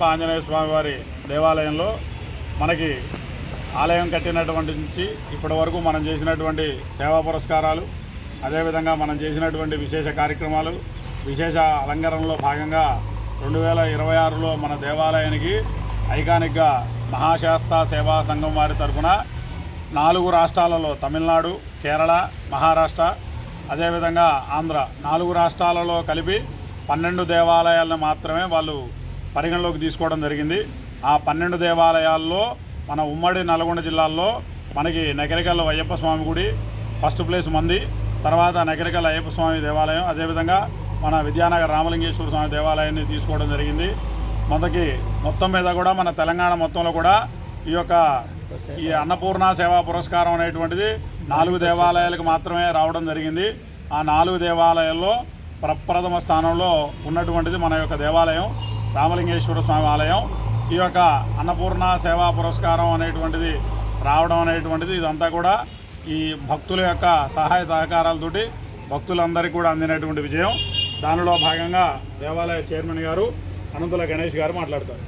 ఆంజనేయ స్వామి వారి దేవాలయంలో మనకి ఆలయం కట్టినటువంటి నుంచి ఇప్పటి వరకు మనం చేసినటువంటి సేవా పురస్కారాలు, అదేవిధంగా మనం చేసినటువంటి విశేష కార్యక్రమాలు, విశేష అలంకరణలో భాగంగా 2026లో మన దేవాలయానికి ఐకానిక్గా మహాశాస్త్ర సేవా సంఘం వారి తరఫున 4 రాష్ట్రాలలో తమిళనాడు, కేరళ, మహారాష్ట్ర, అదేవిధంగా ఆంధ్ర 4 రాష్ట్రాలలో కలిపి 12 దేవాలయాలను మాత్రమే వాళ్ళు పరిగణలోకి తీసుకోవడం జరిగింది. ఆ 12 దేవాలయాల్లో మన ఉమ్మడి నల్గొండ జిల్లాల్లో మనకి నకిరేకల్ అయ్యప్ప స్వామి గుడి ఫస్ట్ ప్లేస్ మంది, తర్వాత నకిరేకల్ అయ్యప్ప స్వామి దేవాలయం, అదేవిధంగా మన విద్యానగర్ రామలింగేశ్వర స్వామి దేవాలయాన్ని తీసుకోవడం జరిగింది. మొత్తం మీద కూడా మన తెలంగాణ మొత్తంలో కూడా ఈ అన్నపూర్ణ సేవా పురస్కారం అనేటువంటిది 4 దేవాలయాలకు మాత్రమే రావడం జరిగింది. ఆ 4 దేవాలయాల్లో ప్రప్రథమ స్థానంలో ఉన్నటువంటిది మన యొక్క దేవాలయం రామలింగేశ్వర స్వామి ఆలయం. ఈ యొక్క అన్నపూర్ణ సేవా పురస్కారం అనేటువంటిది రావడం అనేటువంటిది ఇదంతా కూడా ఈ భక్తుల యొక్క సహాయ సహకారాలతోటి భక్తులందరికీ కూడా అందినటువంటి విజయం. దానిలో భాగంగా దేవాలయ చైర్మన్ గారు అనంతుల గణేష్ గారు మాట్లాడతారు.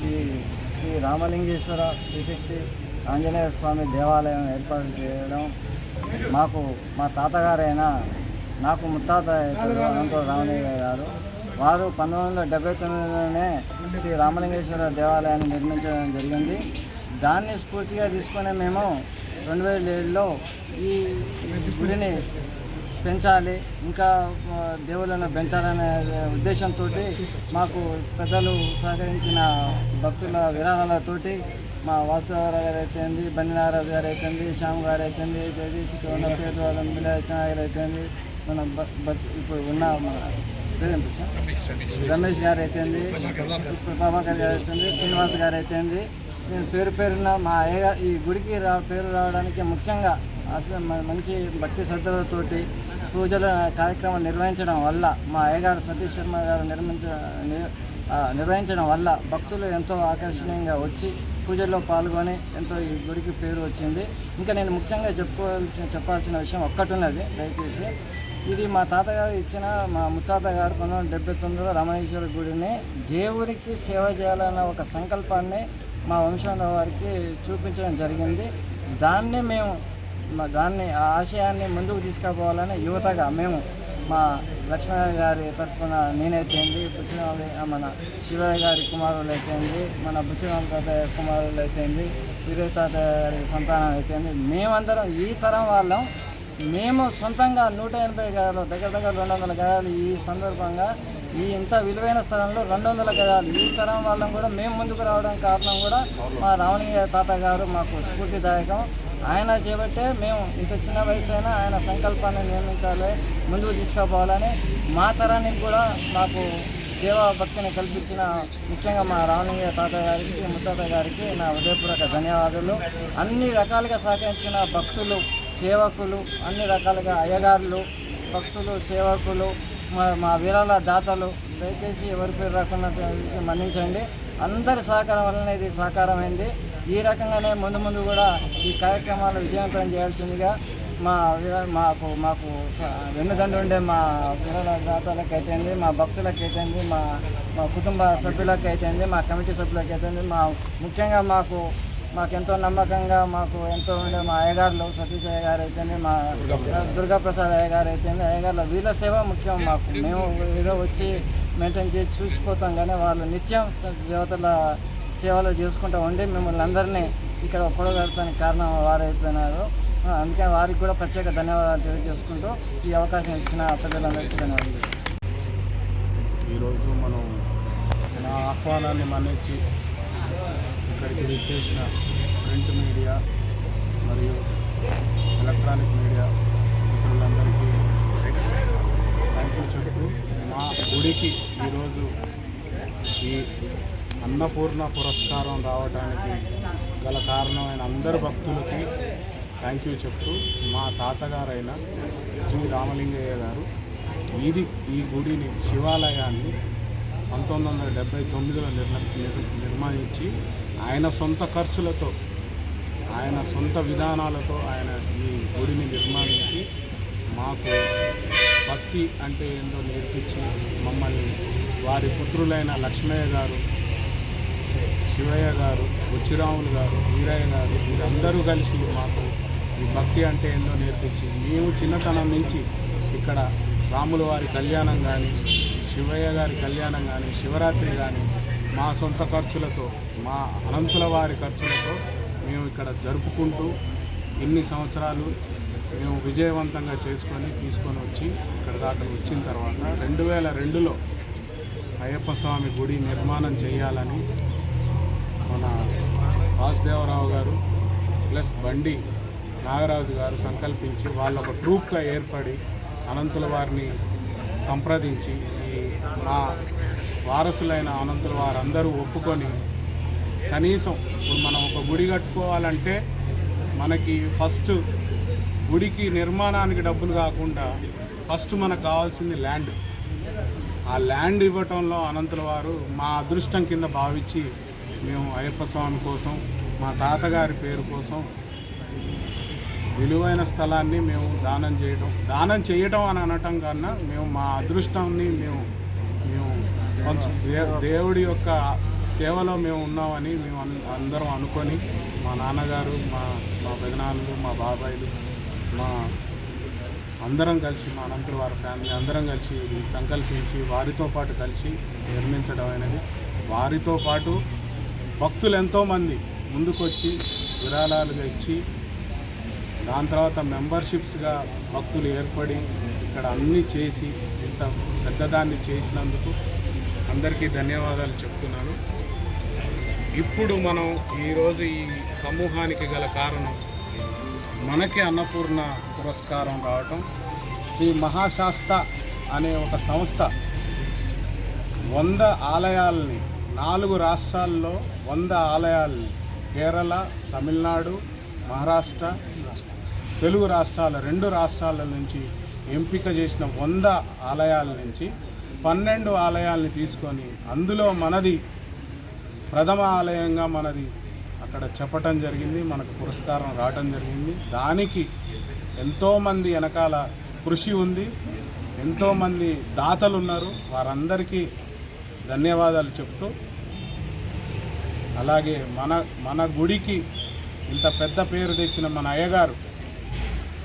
ఈ శ్రీ రామలింగేశ్వర శ్రీశక్తి ఆంజనేయ స్వామి దేవాలయం ఏర్పాటు చేయడం మా తాతగారైన నాకు ముత్తాత అనంతపురం రామలింగయ్య గారు వారు 1979లోనే శ్రీ రామలింగేశ్వర దేవాలయాన్ని నిర్మించడం జరిగింది. దాన్ని స్ఫూర్తిగా తీసుకునే మేము 2007లో ఈ గుడిని పెంచాలి, ఇంకా దేవుళ్ళను పెంచాలనే ఉద్దేశంతో మాకు పెద్దలు సహకరించిన భక్తుల విరాళాలతోటి మా వాసుదేవరావు గారు అయితేంది, బండినారాజు గారు అయితేంది, శ్యామ్ గారు అయితేంది, జగదీశ్కి ఉన్న పేరు వాళ్ళ మిలాచన గారు అయితేంది, మన ఇప్పుడు ఉన్న మన రమేష్ గారు అయితేంది, ప్రభాకర్ గారు అయితేంది, శ్రీనివాస్ గారు అయితేంది, నేను పేరున మా అయ్యగారు ఈ గుడికి పేరు రావడానికి ముఖ్యంగా మంచి భక్తి శ్రద్ధలతోటి పూజల కార్యక్రమం నిర్వహించడం వల్ల మా అయ్యగారు సతీష్ శర్మ గారు నిర్వహించడం వల్ల భక్తులు ఎంతో ఆకర్షణీయంగా వచ్చి పూజల్లో పాల్గొని ఎంతో ఈ గుడికి పేరు వచ్చింది. ఇంకా నేను ముఖ్యంగా చెప్పాల్సిన విషయం ఒక్కటి ఉన్నది. దయచేసి ఇది మా తాతగారు ఇచ్చిన మా ముత్తాత గారు 1979లో రామలింగేశ్వర గుడిని దేవుడికి సేవ చేయాలన్న ఒక సంకల్పాన్ని మా వంశంలో వారికి చూపించడం జరిగింది. దాన్ని ఆ ఆశయాన్ని ముందుకు తీసుకుపోవాలని యువతగా మేము మా లక్ష్మయ్య గారి తరఫున నేనైతేంది, మన శివయ్య గారి కుమారులు అయితేంది, మన బుచ్చిరామ తాతయ్య కుమారులు అయితేంది, వీరయ్య తాతయ్య గారి సంతానం అయితేంది, మేమందరం ఈ తరం వాళ్ళం మేము సొంతంగా 180 గజాలు దగ్గర 200 గజాలు ఈ సందర్భంగా ఈ ఇంత విలువైన స్థలంలో 200 గజాలు ఈ తరం వాళ్ళం కూడా మేము ముందుకు రావడం కారణం కూడా మా రామలింగయ్య తాత గారు మాకు స్ఫూర్తిదాయకం. ఆయన చేపట్టే మేము ఇంత చిన్న వయసు అయినా ఆయన సంకల్పాన్ని నిర్మించాలి, ముందుకు తీసుకుపోవాలని మా తరానికి కూడా మాకు దేవా భక్తిని కల్పించిన ముఖ్యంగా మా రామలింగయ్య తాత గారికి, ముత్తాత గారికి నా హృదయపూర్వక ధన్యవాదాలు. అన్ని రకాలుగా సహకరించిన భక్తులు, సేవకులు, అన్ని రకాలుగా అయ్యగారులు, భక్తులు, సేవకులు, మా విరాళ దాతలు, దయచేసి ఎవరి పేరు రాకుండా మన్నించండి. అందరి సహకారం వలన ఇది సాకారమైంది. ఈ రకంగానే ముందు కూడా ఈ కార్యక్రమాలు విజయవంతం చేయాల్సిందిగా మాకు వెన్నుదండ ఉండే మా విరాళ దాతలకైతేంది, మా భక్తులకైతేంది, మా కుటుంబ సభ్యులకైతేంది, మా కమిటీ సభ్యులకైతేంది, ముఖ్యంగా మాకెంతో నమ్మకంగా మాకు ఎంతో ఉండే మా అయ్యగారులు సతీష్ అయ్య గారు అయితేంది, మా దుర్గాప్రసాద్ అయ్య గారు అయితేంది, అయ్యగారుల వీళ్ళ సేవ ముఖ్యం మాకు. మేము ఏదో వచ్చి మెయింటైన్ చేసి చూసిపోతాం, కానీ వాళ్ళు నిత్యం దేవతల సేవలు చేసుకుంటూ ఉండి మిమ్మల్ని అందరినీ ఇక్కడ పొడగడటానికి కారణం వారైపోయినారు. అందుకని వారికి కూడా ప్రత్యేక ధన్యవాదాలు తెలియజేసుకుంటూ ఈ అవకాశం ఇచ్చిన పెద్దలందరికీ ధన్యవాదాలు. ఈరోజు మనం నా ఆహ్వానాన్ని మన్నించి ఇక్కడికి విచ్చేసిన ప్రింట్ మీడియా మరియు ఎలక్ట్రానిక్ మీడియా మిత్రులందరికీ థ్యాంక్ యూ చెప్తూ మా గుడికి ఈరోజు ఈ అన్నపూర్ణ పురస్కారం రావడానికి గల కారణమైన అందరు భక్తులకి థ్యాంక్ యూ చెప్తూ మా తాతగారైన శ్రీ రామలింగయ్య గారు ఈ గుడిని శివాలయాన్ని 1979లో నిర్మించి ఆయన సొంత ఖర్చులతో ఆయన సొంత విధానాలతో ఆయన ఈ గుడిని నిర్మించి మాకు భక్తి అంటే ఏంటో నేర్పించి మమ్మల్ని వారి పుత్రులైన లక్ష్మయ్య గారు, శివయ్య గారు, బుచ్చిరాములు గారు, వీరయ్య గారు వీరందరూ కలిసి మాకు ఈ భక్తి అంటే ఏంటో నేర్పించి మేము చిన్నతనం నుంచి ఇక్కడ రాముల వారి కళ్యాణం కానీ, శివయ్య గారి కళ్యాణం కానీ, శివరాత్రి కానీ మా సొంత ఖర్చులతో, మా అనంతుల వారి ఖర్చులతో మేము ఇక్కడ జరుపుకుంటూ ఇన్ని సంవత్సరాలు మేము విజయవంతంగా తీసుకొని వచ్చి ఇక్కడ దాకా వచ్చిన తర్వాత 2002లో అయ్యప్ప స్వామి గుడి నిర్మాణం చేయాలని మన వాసుదేవరావు గారు ప్లస్ బండి నాగరాజు గారు సంకల్పించి వాళ్ళ ఒక ట్రూప్గా ఏర్పడి అనంతుల వారిని సంప్రదించి ఈ మా వారసులైన అనంతుల వారందరూ ఒప్పుకొని కనీసం ఇప్పుడు మనం ఒక గుడి కట్టుకోవాలంటే మనకి ఫస్ట్ గుడికి నిర్మాణానికి డబ్బులు కాకుండా ఫస్ట్ మనకు కావాల్సింది ల్యాండ్. ఆ ల్యాండ్ ఇవ్వటంలో అనంతుల వారు మా అదృష్టం కింద భావించి మేము అయ్యప్ప స్వామి కోసం, మా తాతగారి పేరు కోసం విలువైన స్థలాన్ని మేము దానం చేయటం అని అనటం కన్నా మేము మా అదృష్టాన్ని మేము కొంచెం దేవుడి యొక్క సేవలో మేము ఉన్నామని మేము అందరం అనుకొని మా నాన్నగారు, మా పెదనాన్నలు, మా బాబాయిలు, మా అందరం కలిసి, మా అనంతుల వారి ఫ్యామిలీ అందరం కలిసి సంకల్పించి వారితో పాటు కలిసి నిర్మించడం అనేది. వారితో పాటు భక్తులు ఎంతోమంది ముందుకొచ్చి విరాళాలుగా ఇచ్చి దాని తర్వాత మెంబర్షిప్స్గా భక్తులు ఏర్పడి ఇక్కడ అన్నీ చేసి ఇంత పెద్దదాన్ని చేసినందుకు అందరికీ ధన్యవాదాలు చెప్తున్నాను. ఇప్పుడు మనం ఈరోజు ఈ సమూహానికి గల కారణం మనకి అన్నపూర్ణ పురస్కారం రావటం. శ్రీ మహాశాస్త అనే ఒక సంస్థ 100 ఆలయాలని 4 రాష్ట్రాల్లో 100 ఆలయాలని కేరళ, తమిళనాడు, మహారాష్ట్ర, తెలుగు రాష్ట్రాల 2 రాష్ట్రాల నుంచి ఎంపిక చేసిన 100 ఆలయాల నుంచి 12 ఆలయాల్ని తీసుకొని అందులో మనది ప్రథమ ఆలయంగా మనది అక్కడ చెప్పటం జరిగింది. మనకు పురస్కారం రావటం జరిగింది. దానికి ఎంతోమంది వెనకాల కృషి ఉంది, ఎంతోమంది దాతలు ఉన్నారు. వారందరికీ ధన్యవాదాలు చెప్తూ, అలాగే మన గుడికి ఇంత పెద్ద పేరు తెచ్చిన మన అయ్యగారు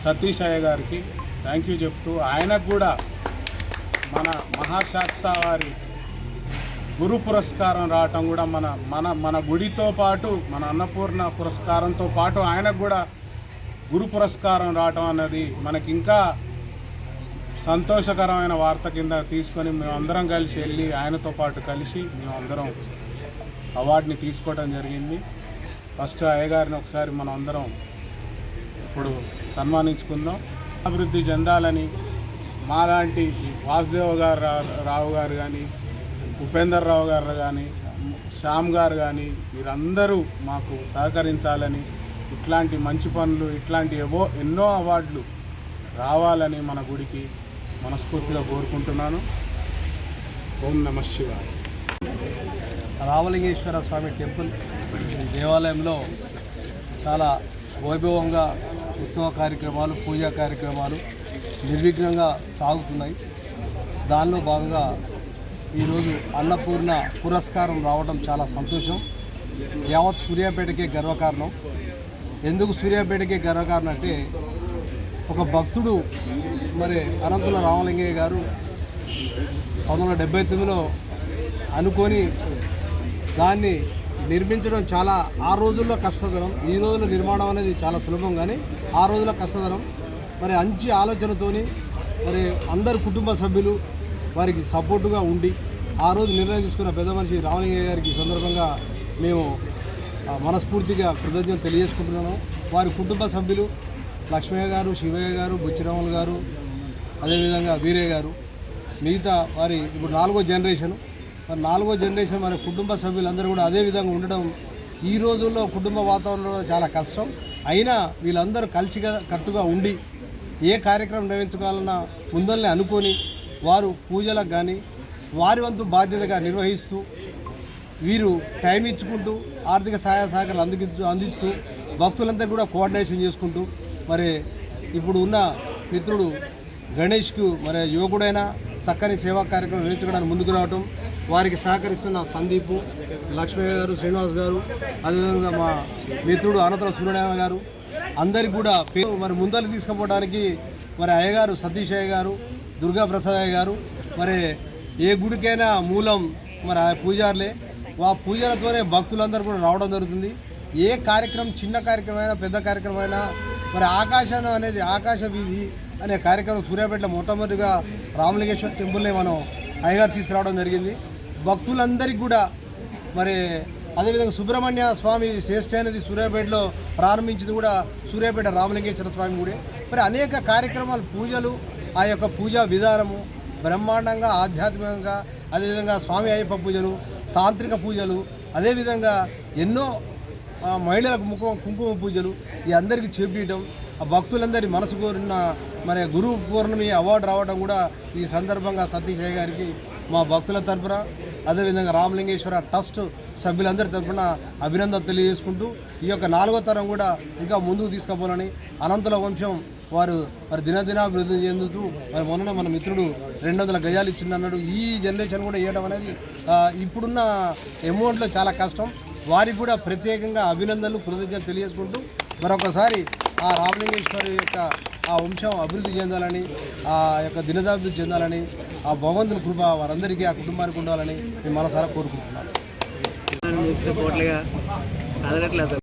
సతీష్ అయ్య గారికి థ్యాంక్ యూ చెప్తూ, ఆయనకు కూడా మన మహాశాస్త్ర వారి గురు పురస్కారం రావటం కూడా మన గుడితో పాటు, మన అన్నపూర్ణ పురస్కారంతో పాటు ఆయనకు కూడా గురు పురస్కారం రావటం అన్నది మనకి ఇంకా సంతోషకరమైన వార్త కింద తీసుకొని మేమందరం కలిసి వెళ్ళి ఆయనతో పాటు కలిసి మేమందరం అవార్డుని తీసుకోవడం జరిగింది. ఫస్ట్ అయ్యగారిని ఒకసారి మనం అందరం ఇప్పుడు సన్మానించుకుందాం. అభివృద్ధి చెందాలని మాలాంటి రావు గారు కానీ, ఉపేందర్ రావు గారు కానీ, శ్యామ్ గారు కానీ వీరందరూ మాకు సహకరించాలని, ఇట్లాంటి మంచి పనులు, ఇట్లాంటి ఎన్నో అవార్డులు రావాలని మన గుడికి మనస్ఫూర్తిగా కోరుకుంటున్నాను. ఓం నమః శివాయ. రామలింగేశ్వర స్వామి టెంపుల్ దేవాలయంలో చాలా వైభవంగా ఉత్సవ కార్యక్రమాలు, పూజా కార్యక్రమాలు నిర్విఘ్నంగా సాగుతున్నాయి. దానిలో భాగంగా ఈరోజు అన్నపూర్ణ పురస్కారం రావడం చాలా సంతోషం. యావత్ సూర్యాపేటకే గర్వకారణం. ఎందుకు సూర్యాపేటకే గర్వకారణం అంటే, ఒక భక్తుడు మరి అనంతుల రామలింగయ్య గారు 1979లో అనుకొని దాన్ని నిర్మించడం చాలా ఆ రోజుల్లో కష్టతరం. ఈ రోజుల్లో నిర్మాణం అనేది చాలా సులభం, కానీ ఆ రోజుల్లో కష్టతరం. మరి మంచి ఆలోచనతోని మరి అందరు కుటుంబ సభ్యులు వారికి సపోర్టుగా ఉండి ఆ రోజు నిర్ణయం తీసుకున్న పెద్ద మనిషి రామలింగయ్య గారికి ఈ సందర్భంగా మేము మనస్ఫూర్తిగా కృతజ్ఞతలు తెలియజేసుకుంటున్నాము. వారి కుటుంబ సభ్యులు లక్ష్మయ్య గారు, శివయ్య గారు, బుచ్చిరాములు గారు, అదేవిధంగా వీరయ్య గారు, మిగతా వారి ఇప్పుడు 4వ జనరేషను. మరి 4వ జనరేషన్ మరి కుటుంబ సభ్యులందరూ కూడా అదే విధంగా ఉండడం ఈ రోజుల్లో కుటుంబ వాతావరణంలో చాలా కష్టం. అయినా వీళ్ళందరూ కలిసిగా కట్టుగా ఉండి ఏ కార్యక్రమం నిర్వహించుకోవాలన్నా ముందల్ని అనుకొని వారు పూజలకు కానీ వారి వంతు బాధ్యతగా నిర్వహిస్తూ వీరు టైం ఇచ్చుకుంటూ ఆర్థిక సహాయ సహకారాలు అందిస్తూ భక్తులంతా కూడా కోఆర్డినేషన్ చేసుకుంటూ మరి ఇప్పుడు ఉన్న మిత్రుడు గణేష్కు మరి యువకుడైన చక్కని సేవా కార్యక్రమం నిర్వహించడానికి ముందుకు రావటం, వారికి సహకరిస్తున్న సందీపు, లక్ష్మయ్య గారు, శ్రీనివాస్ గారు, అదేవిధంగా మా మిత్రుడు అనంతరం సూర్యనారాయణ గారు అందరికి కూడా మరి ముందరికి తీసుకుపోవడానికి మరి అయ్యగారు సతీష్ అయ్య గారు, దుర్గా ప్రసాద్ అయ్య గారు, మరి ఏ గుడికైనా మూలం మరి ఆ పూజారులే. ఆ పూజలతోనే భక్తులందరూ కూడా రావడం జరుగుతుంది. ఏ కార్యక్రమం, చిన్న కార్యక్రమమైనా పెద్ద కార్యక్రమమైనా మరి ఆకాశం అనేది ఆకాశ వీధి అనే కార్యక్రమం సూర్యాపేటలో మొట్టమొదటిగా రామలింగేశ్వర టెంపుల్ని మనం అయ్యగారు తీసుకురావడం జరిగింది. భక్తులందరికీ కూడా మరి అదేవిధంగా సుబ్రహ్మణ్య స్వామి శ్రేష్ఠ అనేది సూర్యాపేటలో ప్రారంభించింది కూడా సూర్యాపేట రామలింగేశ్వర స్వామి గుడి. మరి అనేక కార్యక్రమాలు, పూజలు, ఆ యొక్క పూజా విధానము బ్రహ్మాండంగా ఆధ్యాత్మికంగా, అదేవిధంగా స్వామి అయ్యప్ప పూజలు, తాంత్రిక పూజలు, అదేవిధంగా ఎన్నో మహిళలకు కుంకుమ పూజలు ఈ అందరికీ చేపించడం, ఆ భక్తులందరి మనసు కోరిన మరి గురు పౌర్ణమి అవార్డు రావడం కూడా ఈ సందర్భంగా సతీష్ అయ్య గారికి మా భక్తుల తరఫున, అదేవిధంగా రామలింగేశ్వర ట్రస్ట్ సభ్యులందరి తరఫున అభినందనలు తెలియజేసుకుంటూ ఈ యొక్క 4వ తరం కూడా ఇంకా ముందుకు తీసుకుపోవాలని, అనంతుల వంశం వారు మరి దినదినాభివృద్ధి చెందుతూ మరి మొన్న మన మిత్రుడు 200 గజాలు ఇచ్చిందన్నాడు. ఈ జనరేషన్ కూడా ఇవ్వడం అనేది ఇప్పుడున్న అమౌంట్లో చాలా కష్టం. వారికి కూడా ప్రత్యేకంగా అభినందనలు, కృతజ్ఞతలు తెలియజేసుకుంటూ మరొకసారి ఆ రామలింగేశ్వరి యొక్క ఆ వంశం అభివృద్ధి చెందాలని, ఆ యొక్క దినదాభివృద్ధి చెందాలని, ఆ భగవంతుని కృప వారందరికీ, ఆ కుటుంబానికి ఉండాలని మేము మనసారా కోరుకుంటున్నాం.